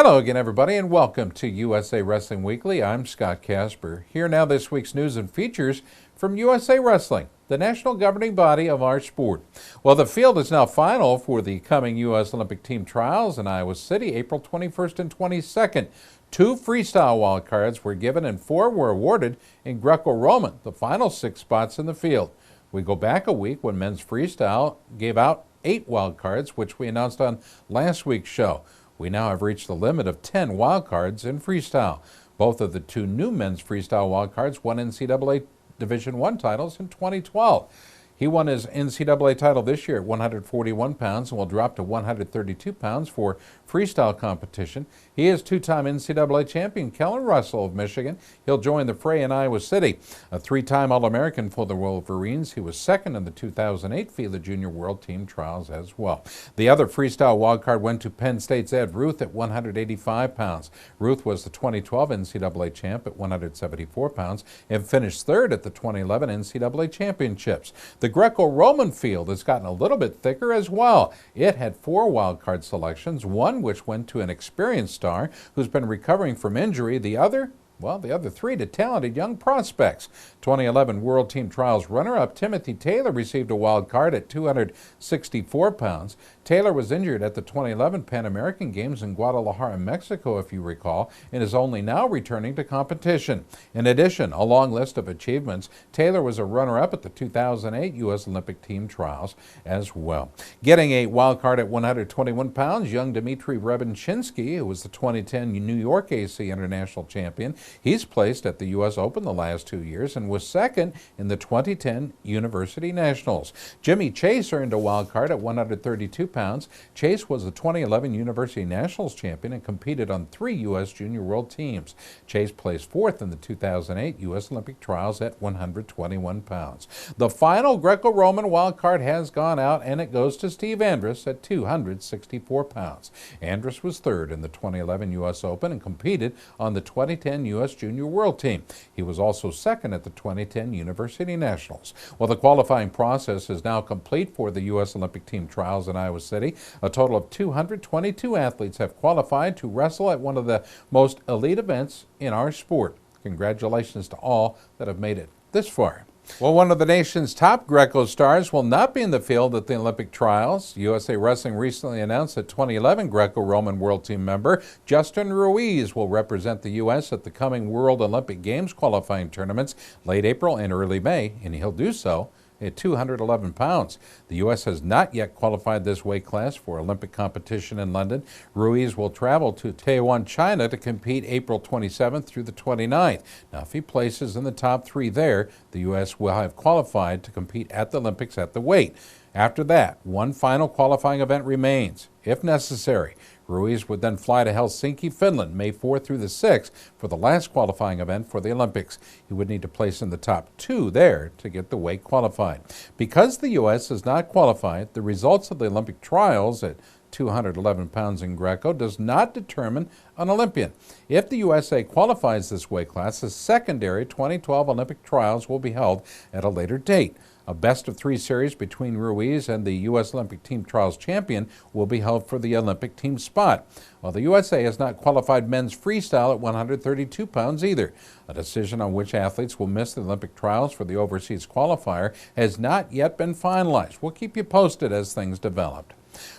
Hello again, everybody, and welcome to USA Wrestling Weekly. I'm Scott Casper. Here now this week's news and features from USA Wrestling, the national governing body of our sport. Well, the field is now final for the coming U.S. Olympic team trials in Iowa City, April 21st and 22nd. 2 freestyle wildcards were given and 4 were awarded in Greco-Roman, the final 6 spots in the field. We go back a week when men's freestyle gave out 8 wildcards, which we announced on last week's show. We now have reached the limit of 10 wildcards in freestyle. Both of the 2 new men's freestyle wildcards won NCAA Division I titles in 2012. He won his NCAA title this year at 141 pounds and will drop to 132 pounds for freestyle competition. He is 2-time NCAA champion Kellen Russell of Michigan. He'll join the fray in Iowa City. A 3-time All-American for the Wolverines, he was second in the 2008 FILA Junior World Team Trials as well. The other freestyle wildcard went to Penn State's Ed Ruth at 185 pounds. Ruth was the 2012 NCAA champ at 174 pounds and finished third at the 2011 NCAA championships. The Greco-Roman field has gotten a little bit thicker as well. It had 4 wildcard selections, one which went to an experienced star who's been recovering from injury. The other 3 to talented young prospects. 2011 World Team Trials runner-up Timothy Taylor received a wild card at 264 pounds. Taylor was injured at the 2011 Pan American Games in Guadalajara, Mexico, if you recall, and is only now returning to competition. In addition, a long list of achievements, Taylor was a runner-up at the 2008 U.S. Olympic Team Trials as well. Getting a wild card at 121 pounds, young Dmitry Rebenchinsky, who was the 2010 New York AC International Champion. He's placed at the U.S. Open the last 2 years and was second in the 2010 University Nationals. Jimmy Chase earned a wild card at 132 pounds. Chase was the 2011 University Nationals champion and competed on 3 U.S. Junior World Teams. Chase placed 4th in the 2008 U.S. Olympic Trials at 121 pounds. The final Greco-Roman wild card has gone out, and it goes to Steve Andrus at 264 pounds. Andrus was 3rd in the 2011 U.S. Open and competed on the 2010 U.S. Junior World Team. He was also 2nd at the 2010 University Nationals. Well, the qualifying process is now complete for the U.S. Olympic Team Trials in Iowa City. A total of 222 athletes have qualified to wrestle at one of the most elite events in our sport. Congratulations to all that have made it this far. Well, one of the nation's top Greco stars will not be in the field at the Olympic trials. USA Wrestling recently announced that 2011 Greco-Roman World Team member Justin Ruiz will represent the U.S. at the coming World Olympic Games qualifying tournaments late April and early May, and he'll do so at 211 pounds. The U.S. has not yet qualified this weight class for Olympic competition in London. Ruiz will travel to Taiwan, China to compete April 27th through the 29th. Now, if he places in the top 3 there, the U.S. will have qualified to compete at the Olympics at the weight. After that, one final qualifying event remains, if necessary. Ruiz would then fly to Helsinki, Finland, May 4th through the 6th for the last qualifying event for the Olympics. He would need to place in the top 2 there to get the weight qualified. Because the U.S. has not qualified, the results of the Olympic trials at 211 pounds in Greco does not determine an Olympian. If the USA qualifies this weight class, the secondary 2012 Olympic trials will be held at a later date. A best-of-3 series between Ruiz and the U.S. Olympic Team Trials champion will be held for the Olympic team spot. While the USA has not qualified men's freestyle at 132 pounds either. A decision on which athletes will miss the Olympic trials for the overseas qualifier has not yet been finalized. We'll keep you posted as things develop.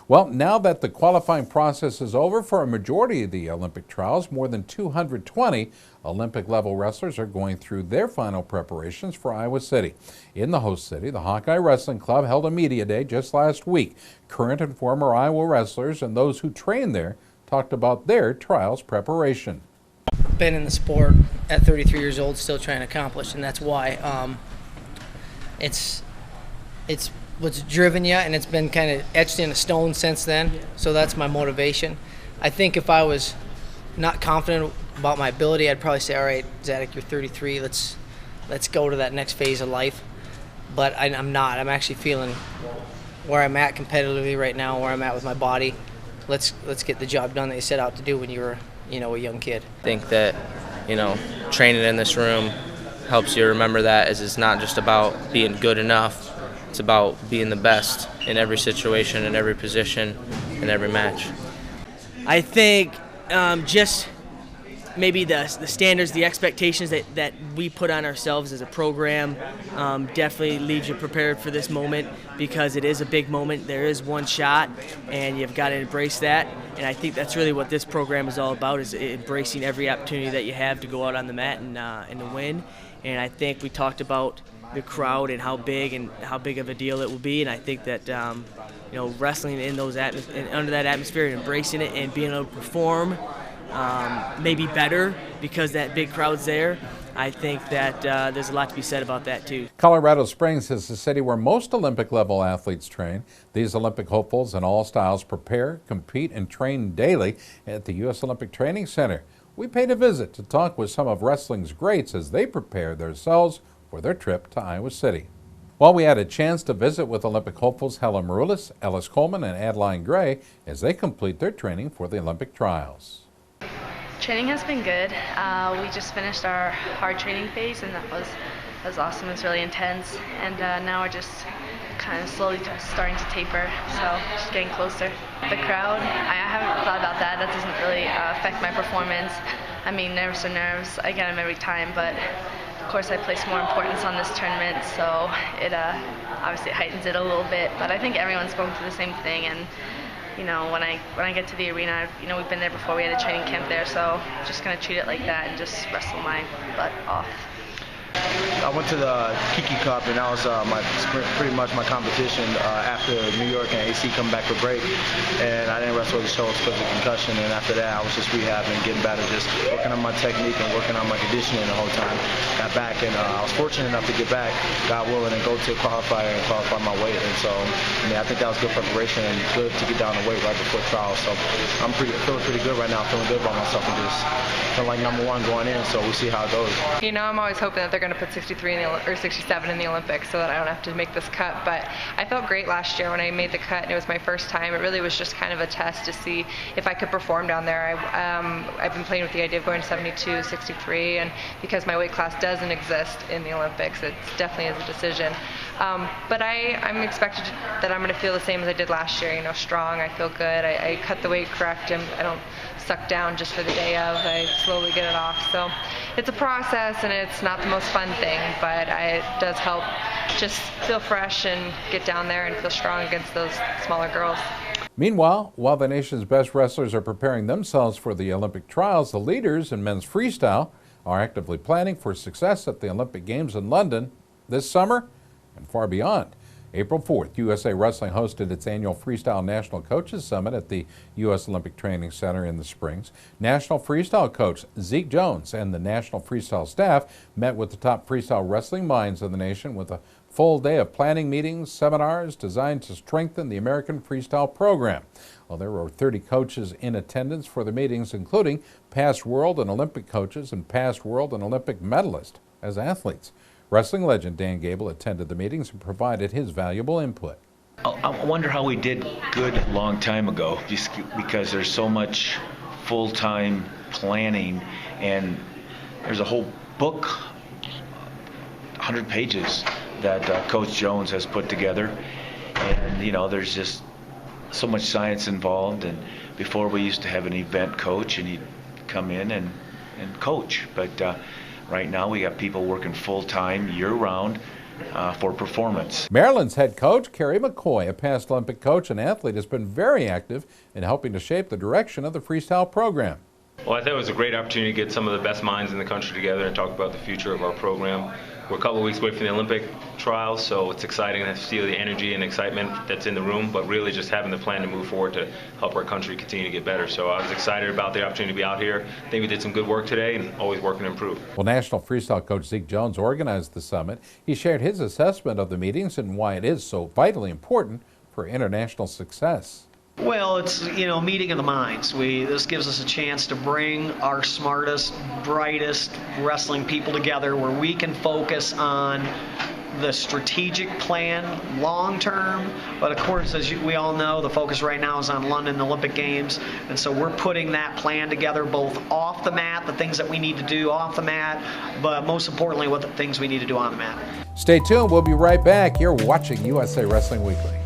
Well, now that the qualifying process is over for a majority of the Olympic trials, more than 220 Olympic-level wrestlers are going through their final preparations for Iowa City. In the host city, the Hawkeye Wrestling Club held a media day just last week. Current and former Iowa wrestlers and those who train there talked about their trials preparation. Been in the sport at 33 years old, still trying to accomplish, and that's why it's what's driven you, and it's been kind of etched in a stone since then. So that's my motivation. I think if I was not confident about my ability, I'd probably say, all right, Zadok, you're 33, let's go to that next phase of life. But I'm not. I'm actually feeling where I'm at competitively right now, where I'm at with my body. Let's get the job done that you set out to do when you were, a young kid. I think that, training in this room helps you remember that it's not just about being good enough. It's about being the best in every situation, in every position, in every match. I think just maybe the standards, the expectations that we put on ourselves as a program definitely leaves you prepared for this moment, because it is a big moment. There is one shot, and you've got to embrace that. And I think that's really what this program is all about, is embracing every opportunity that you have to go out on the mat and to win. And I think we talked about the crowd and how big of a deal it will be. And I think that wrestling in those under that atmosphere and embracing it and being able to perform maybe better because that big crowd's there. I think that there's a lot to be said about that too. Colorado Springs is the city where most Olympic-level athletes train. These Olympic hopefuls in all styles prepare, compete, and train daily at the U.S. Olympic Training Center. We paid a visit to talk with some of wrestling's greats as they prepare themselves for their trip to Iowa City. Well, we had a chance to visit with Olympic hopefuls Helen Maroulis, Ellis Coleman, and Adeline Gray as they complete their training for the Olympic trials. Training has been good. We just finished our hard training phase, and that was awesome. It was really intense, and now we're just kind of slowly starting to taper, so just getting closer. The crowd, I haven't thought about that. That doesn't really affect my performance. I mean, nerves are nerves. I get them every time, but of course I place more importance on this tournament, so it obviously heightens it a little bit. But I think everyone's going through the same thing, and when I get to the arena, we've been there before. We had a training camp there, so just gonna treat it like that and just wrestle my butt off. I went to the Kiki Cup, and that was pretty much my competition after New York and AC come back for break. And I didn't wrestle the shows because of concussion, and after that I was just rehabbing, getting better, just working on my technique and working on my conditioning the whole time. Got back, and I was fortunate enough to get back, God willing, and go to a qualifier and qualify my weight. And so, I think that was good preparation and good to get down the weight right before trials. So I'm feeling pretty good right now, feeling good about myself, and just feeling like #1 going in. So we'll see how it goes. I'm always hoping that they're going to put 63 or 67 in the Olympics so that I don't have to make this cut. But I felt great last year when I made the cut, and it was my first time. It really was just kind of a test to see if I could perform down there. I've been playing with the idea of going to 72, 63, and because my weight class doesn't exist in the Olympics, it definitely is a decision. But I'm expected that I'm going to feel the same as I did last year. Strong. I feel good. I cut the weight correct, and I don't suck down just for the day of. I slowly get it off. So it's a process, and it's not the most fun thing, but it does help just feel fresh and get down there and feel strong against those smaller girls. Meanwhile, while the nation's best wrestlers are preparing themselves for the Olympic trials, the leaders in men's freestyle are actively planning for success at the Olympic Games in London this summer and far beyond. April 4th, USA Wrestling hosted its annual Freestyle National Coaches Summit at the U.S. Olympic Training Center in the Springs. National Freestyle coach Zeke Jones and the National Freestyle staff met with the top freestyle wrestling minds of the nation with a full day of planning meetings, seminars designed to strengthen the American freestyle program. Well, there were 30 coaches in attendance for the meetings, including past world and Olympic coaches and past world and Olympic medalists as athletes. Wrestling legend Dan Gable attended the meetings and provided his valuable input. I wonder how we did good a long time ago, just because there's so much full-time planning, and there's a whole book, 100 pages, that Coach Jones has put together. And, there's just so much science involved. And before, we used to have an event coach, and he'd come in and coach. But right now, we got people working full-time, year-round, for performance. Maryland's head coach, Kerry McCoy, a past Olympic coach and athlete, has been very active in helping to shape the direction of the freestyle program. Well, I thought it was a great opportunity to get some of the best minds in the country together and talk about the future of our program. We're a couple of weeks away from the Olympic trials, so it's exciting to see the energy and excitement that's in the room, but really just having the plan to move forward to help our country continue to get better. So I was excited about the opportunity to be out here. I think we did some good work today and always working to improve. Well, National Freestyle coach Zeke Jones organized the summit. He shared his assessment of the meetings and why it is so vitally important for international success. Well, it's, meeting of the minds. This gives us a chance to bring our smartest, brightest wrestling people together where we can focus on the strategic plan long term. But of course, as we all know, the focus right now is on London Olympic Games. And so we're putting that plan together both off the mat, the things that we need to do off the mat, but most importantly, what the things we need to do on the mat. Stay tuned. We'll be right back. You're watching USA Wrestling Weekly.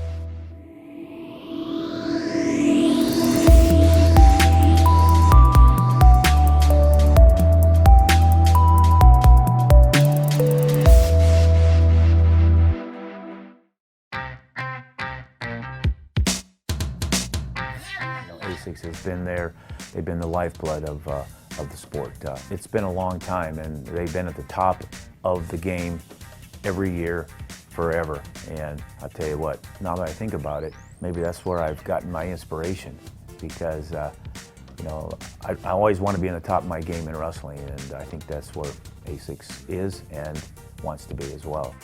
ASICs has been there. They've been the lifeblood of the sport. It's been a long time, and they've been at the top of the game every year, forever. And I'll tell you what, now that I think about it, maybe that's where I've gotten my inspiration, because you know, I always want to be in the top of my game in wrestling, and I think that's where ASICS is and wants to be as well.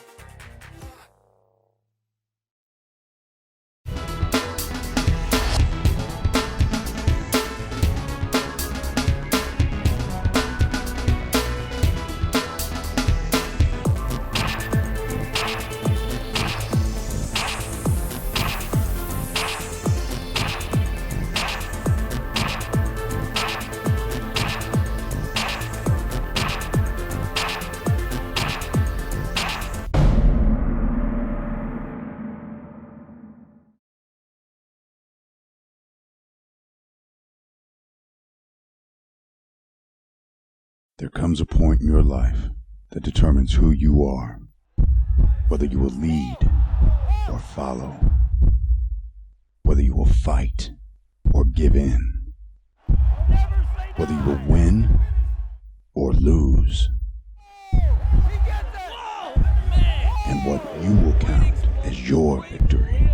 There comes a point in your life that determines who you are, whether you will lead or follow, whether you will fight or give in, whether you will win or lose, and what you will count as your victory.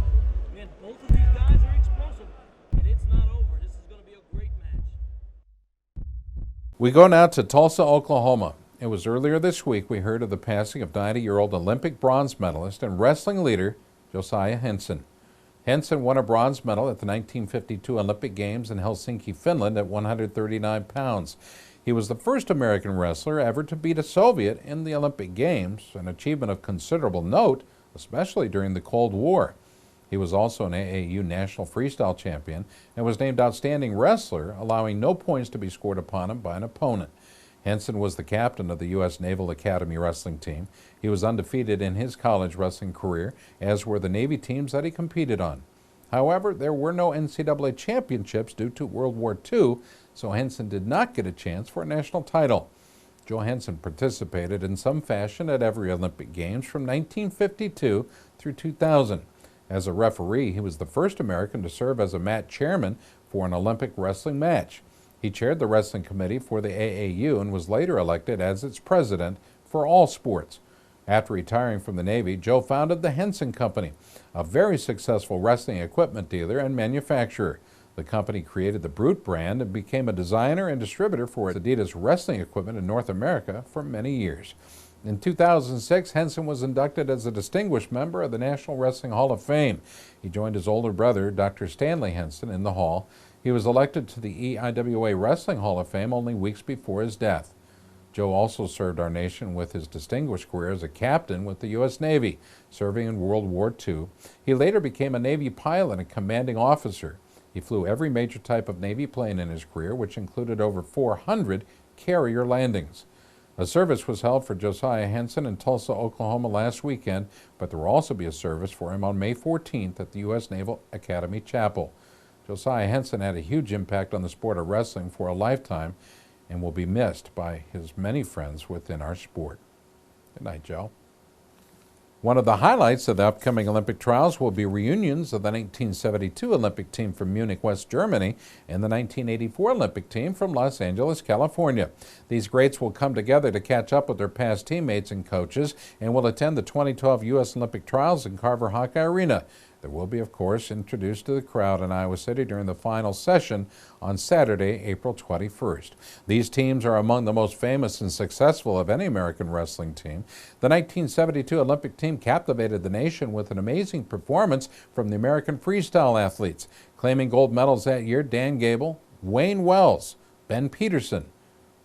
We go now to Tulsa, Oklahoma. It was earlier this week we heard of the passing of 90-year-old Olympic bronze medalist and wrestling leader JOSIAH HENSON. HENSON won a bronze medal at the 1952 Olympic Games in Helsinki, Finland at 139 pounds. He was the first American wrestler ever to beat a Soviet in the Olympic Games, an achievement of considerable note, especially during the Cold War. He was also an AAU National Freestyle Champion and was named Outstanding Wrestler, allowing no points to be scored upon him by an opponent. HENSON was the captain of the U.S. Naval Academy wrestling team. He was undefeated in his college wrestling career, as were the Navy teams that he competed on. However, there were no NCAA championships due to World War II, so HENSON did not get a chance for a national title. Joe HENSON participated in some fashion at every Olympic Games from 1952 through 2000. As a referee, he was the first American to serve as a mat chairman for an Olympic wrestling match. He chaired the wrestling committee for the AAU and was later elected as its president for all sports. After retiring from the Navy, Joe founded the HENSON Company, a very successful wrestling equipment dealer and manufacturer. The company created the Brute brand and became a designer and distributor for Adidas wrestling equipment in North America for many years. In 2006, HENSON was inducted as a distinguished member of the National Wrestling Hall of Fame. He joined his older brother, Dr. Stanley HENSON, in the hall. He was elected to the EIWA Wrestling Hall of Fame only weeks before his death. Joe also served our nation with his distinguished career as a captain with the U.S. Navy, serving in World War II. He later became a Navy pilot and commanding officer. He flew every major type of Navy plane in his career, which included over 400 carrier landings. A service was held for JOSIAH HENSON in Tulsa, Oklahoma last weekend, but there will also be a service for him on May 14th at the U.S. Naval Academy Chapel. JOSIAH HENSON had a huge impact on the sport of wrestling for a lifetime and will be missed by his many friends within our sport. Good night, Joe. One of the highlights of the upcoming Olympic trials will be reunions of the 1972 Olympic team from Munich, West Germany, and the 1984 Olympic team from Los Angeles, California. These greats will come together to catch up with their past teammates and coaches and will attend the 2012 U.S. Olympic trials in Carver Hawkeye Arena. There will be, of course, introduced to the crowd in Iowa City during the final session on Saturday, April 21st. These teams are among the most famous and successful of any American wrestling team. The 1972 Olympic team captivated the nation with an amazing performance from the American freestyle athletes. Claiming gold medals that year, Dan Gable, Wayne Wells, Ben Peterson.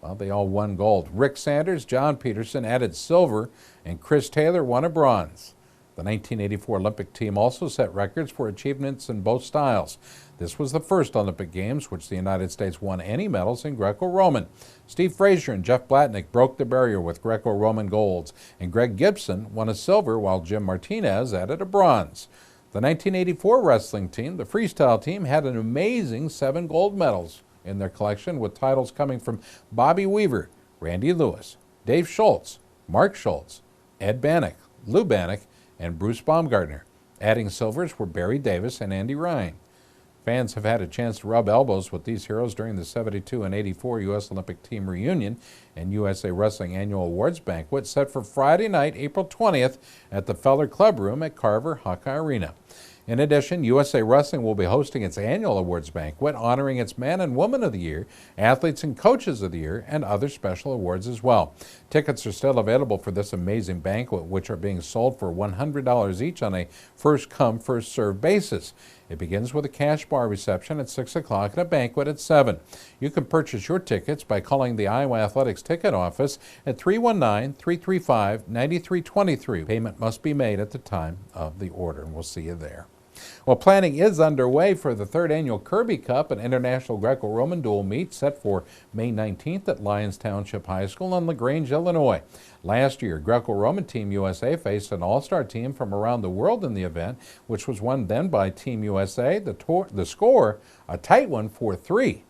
Well, they all won gold. Rick Sanders, John Peterson added silver, and Chris Taylor won a bronze. The 1984 Olympic team also set records for achievements in both styles. This was the first Olympic Games which the United States won any medals in Greco-Roman. Steve Frazier and Jeff Blatnick broke the barrier with Greco-Roman golds, and Greg Gibson won a silver while Jim Martinez added a bronze. The 1984 wrestling team, the freestyle team, had an amazing 7 gold medals in their collection, with titles coming from Bobby Weaver, Randy Lewis, Dave Schultz, Mark Schultz, Ed Bannock, Lou Bannock, and Bruce Baumgartner. Adding silvers were Barry Davis and Andy Ryan. Fans have had a chance to rub elbows with these heroes during the 72 and 84 U.S. Olympic Team Reunion and USA Wrestling Annual Awards Banquet set for Friday night, April 20th at the Feller Club Room at Carver Hawkeye Arena. In addition, USA Wrestling will be hosting its annual awards banquet, honoring its Man and Woman of the Year, Athletes and Coaches of the Year, and other special awards as well. Tickets are still available for this amazing banquet, which are being sold for $100 each on a first-come, first-served basis. It begins with a cash bar reception at 6 o'clock and a banquet at 7. You can purchase your tickets by calling the Iowa Athletics ticket office at 319-335-9323. Payment must be made at the time of the order, and we'll see you there. Well, planning is underway for the 3rd Annual Kirby Cup, an international Greco-Roman dual meet set for May 19th at Lyons Township High School in LaGrange, Illinois. Last year, Greco-Roman Team USA faced an all-star team from around the world in the event, which was won then by Team USA. The score, a tight one, 4-3.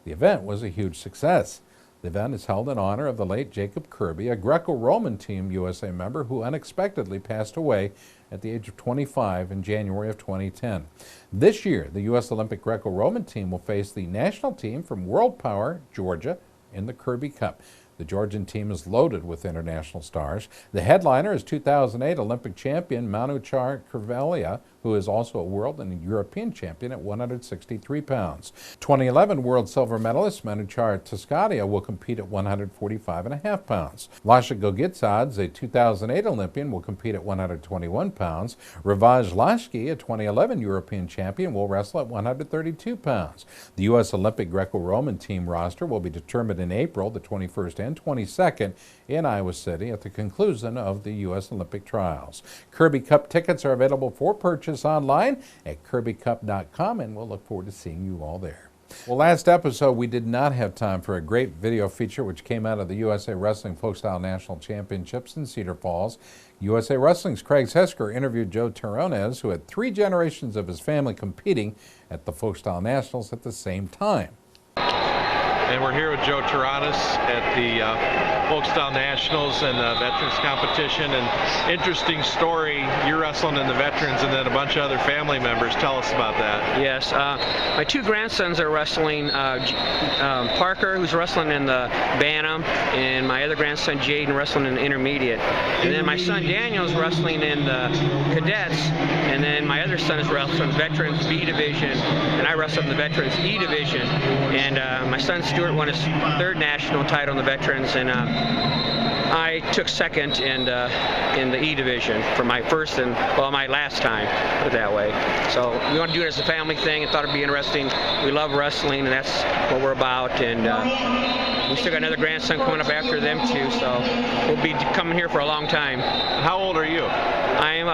The event was a huge success. The event is held in honor of the late Jacob Kirby, a Greco-Roman Team USA member who unexpectedly passed away at the age of 25 in January of 2010. This year, the U.S. Olympic Greco-Roman team will face the national team from World Power, Georgia, in the Kirby Cup. The Georgian team is loaded with international stars. The headliner is 2008 Olympic champion Manuchar Krvelia, who is also a world and European champion at 163 pounds. 2011 world silver medalist Manuchar Tuscadia will compete at 145.5 pounds. Lasha Gogitsadze, a 2008 Olympian, will compete at 121 pounds. Ravaj Lashki, a 2011 European champion, will wrestle at 132 pounds. The U.S. Olympic Greco-Roman team roster will be determined in April the 21st and 22nd in Iowa City at the conclusion of the U.S. Olympic trials. Kirby Cup tickets are available for purchase online at kirbycup.com, and we'll look forward to seeing you all there. Well, last episode we did not have time for a great video feature which came out of the USA Wrestling Folk Style National Championships in Cedar Falls. USA Wrestling's Craig Hesker interviewed Joe TERRONEZ, who had 3 generations of his family competing at the Folk Style Nationals at the same time. And we're here with Joe TERRONEZ at the Folk Style Nationals and the Veterans Competition. And interesting story, you're wrestling in the Veterans and then a bunch of other family members. Tell us about that. Yes, my 2 grandsons are wrestling. Parker, who's wrestling in the Bantam, and my other grandson, Jaden, wrestling in the Intermediate. And then my son, Daniel's wrestling in the Cadets, and then my other son is wrestling Veterans B Division, and I wrestle in the Veterans E Division. And my son, Stuart, won his 3rd national title in the Veterans, and I took 2nd in the E division for my first and, well, my last time, put it that way. So we want to do it as a family thing and thought it'd be interesting. We love wrestling, and that's what we're about. And we still got another grandson coming up after them too, so we'll be coming here for a long time. How old are you? I'm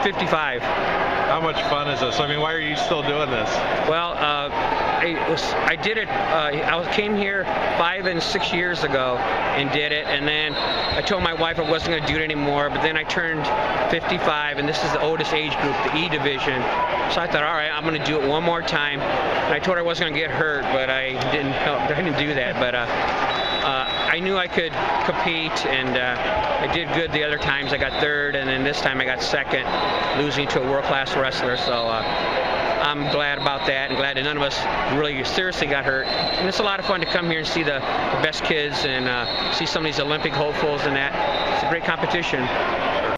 55. How much fun is this? I mean, why are you still doing this? Well, I did it. I came here 5 and 6 years ago and did it, and then I told my wife I wasn't going to do it anymore. But then I turned 55, and this is the oldest age group, the E division. So I thought, all right, I'm going to do it one more time. And I told her I wasn't going to get hurt, but I didn't do that. But I knew I could compete, and I did good the other times. I got 3rd, and then this time I got 2nd, losing to a world-class wrestler. So I'm glad about that, and glad that none of us really seriously got hurt. And it's a lot of fun to come here and see the best kids and see some of these Olympic hopefuls and that. It's a great competition.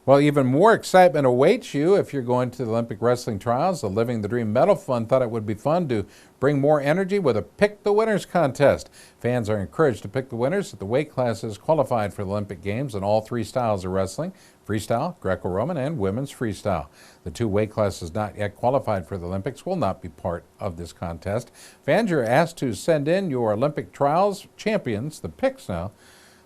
Well, even more excitement awaits you if you're going to the Olympic Wrestling Trials. The Living the Dream Medal Fund thought it would be fun to bring more energy with a Pick the Winners contest. Fans are encouraged to pick the winners at the weight classes qualified for the Olympic Games in all 3 styles of wrestling: freestyle, Greco-Roman, and women's freestyle. The 2 weight classes not yet qualified for the Olympics will not be part of this contest. Fans are asked to send in your Olympic Trials champions, the picks now,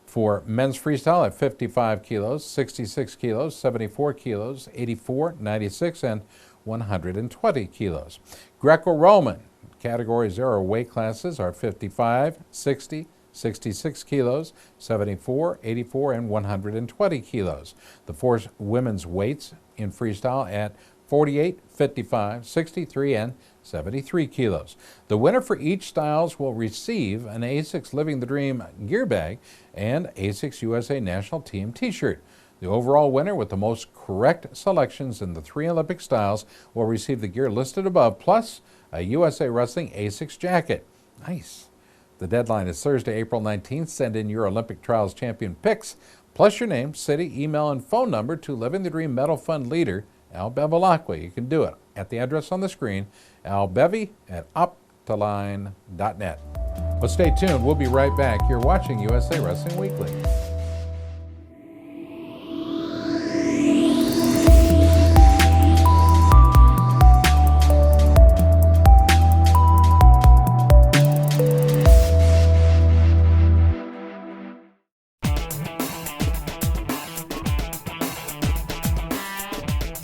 for men's freestyle at 55 kilos, 66 kilos, 74 kilos, 84, 96, and 120 kilos. Greco-Roman categories there are weight classes are 55, 60, 66 kilos, 74, 84, and 120 kilos. The 4 women's weights in freestyle at 48, 55, 63, and 73 kilos. The winner for each styles will receive an ASICS Living the Dream gear bag and ASICS USA National Team t-shirt. The overall winner with the most correct selections in the 3 Olympic styles will receive the gear listed above, plus a USA Wrestling ASICS jacket. Nice. The deadline is Thursday, April 19th. Send in your Olympic Trials champion pics, plus your name, city, email, and phone number to Living the Dream Medal Fund leader, Al Bevilacqua. You can do it at the address on the screen, albevy@optaline.net. Well, stay tuned. We'll be right back. You're watching USA Wrestling Weekly.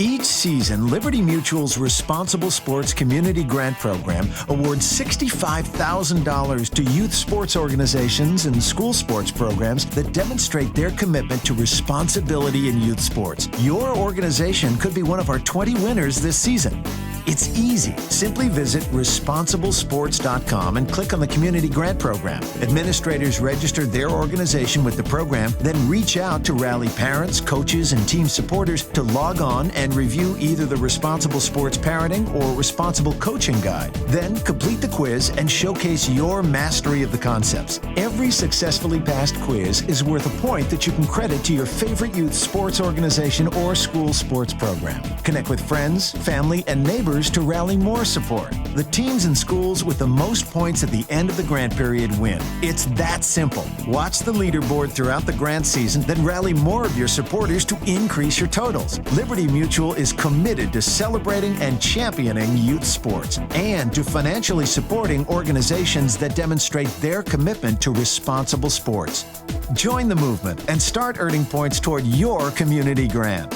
Each season, Liberty Mutual's Responsible Sports Community Grant Program awards $65,000 to youth sports organizations and school sports programs that demonstrate their commitment to responsibility in youth sports. Your organization could be one of our 20 winners this season. It's easy. Simply visit responsiblesports.com and click on the Community Grant Program. Administrators register their organization with the program, then reach out to rally parents, coaches, and team supporters to log on and review either the Responsible Sports Parenting or Responsible Coaching Guide. Then complete the quiz and showcase your mastery of the concepts. Every successfully passed quiz is worth a point that you can credit to your favorite youth sports organization or school sports program. Connect with friends, family, and neighbors to rally more support. The teams and schools with the most points at the end of the grant period win. It's that simple. Watch the leaderboard throughout the grant season, then rally more of your supporters to increase your totals. Liberty Mutual is committed to celebrating and championing youth sports and to financially supporting organizations that demonstrate their commitment to responsible sports. Join the movement and start earning points toward your community grant.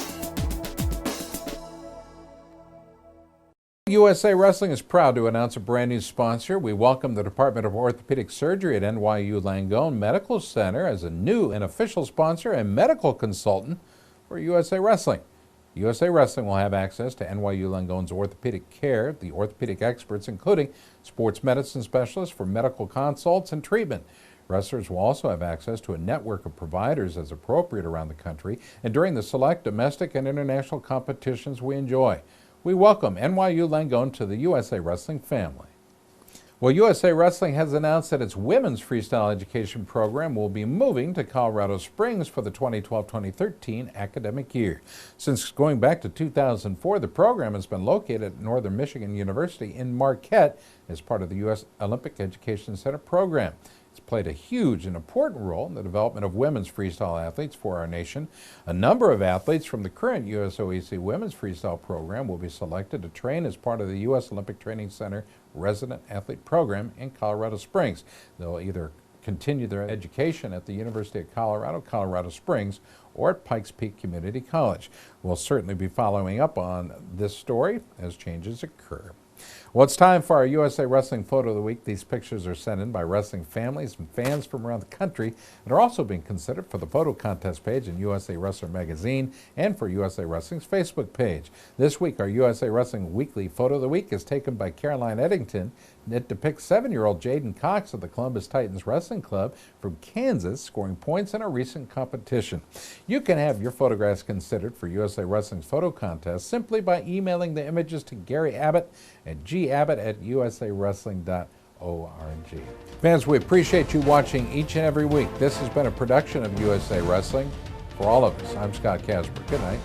USA Wrestling is proud to announce a brand new sponsor. We welcome the Department of Orthopedic Surgery at NYU Langone Medical Center as a new and official sponsor and medical consultant for USA Wrestling. USA Wrestling will have access to NYU Langone's orthopedic care, the orthopedic experts, including sports medicine specialists for medical consults and treatment. Wrestlers will also have access to a network of providers as appropriate around the country and during the select domestic and international competitions we enjoy. We welcome NYU Langone to the USA Wrestling family. Well, USA Wrestling has announced that its women's freestyle education program will be moving to Colorado Springs for the 2012-2013 academic year. Since going back to 2004, the program has been located at Northern Michigan University in Marquette as part of the U.S. Olympic Education Center program. It's played a huge and important role in the development of women's freestyle athletes for our nation. A number of athletes from the current USOEC women's freestyle program will be selected to train as part of the U.S. Olympic Training Center resident athlete program in Colorado Springs. They'll either continue their education at the University of Colorado, Colorado Springs, or at Pikes Peak Community College. We'll certainly be following up on this story as changes occur. Well, it's time for our USA Wrestling Photo of the Week. These pictures are sent in by wrestling families and fans from around the country and are also being considered for the photo contest page in USA Wrestler magazine and for USA Wrestling's Facebook page. This week, our USA Wrestling Weekly Photo of the Week is taken by Caroline Eddington. It depicts 7-year-old Jaden Cox of the Columbus Titans Wrestling Club from Kansas scoring points in a recent competition. You can have your photographs considered for USA Wrestling's photo contest simply by emailing the images to Gary Abbott at gabbott@usawrestling.org. Fans, we appreciate you watching each and every week. This has been a production of USA Wrestling. For all of us, I'm Scott Casper. Good night.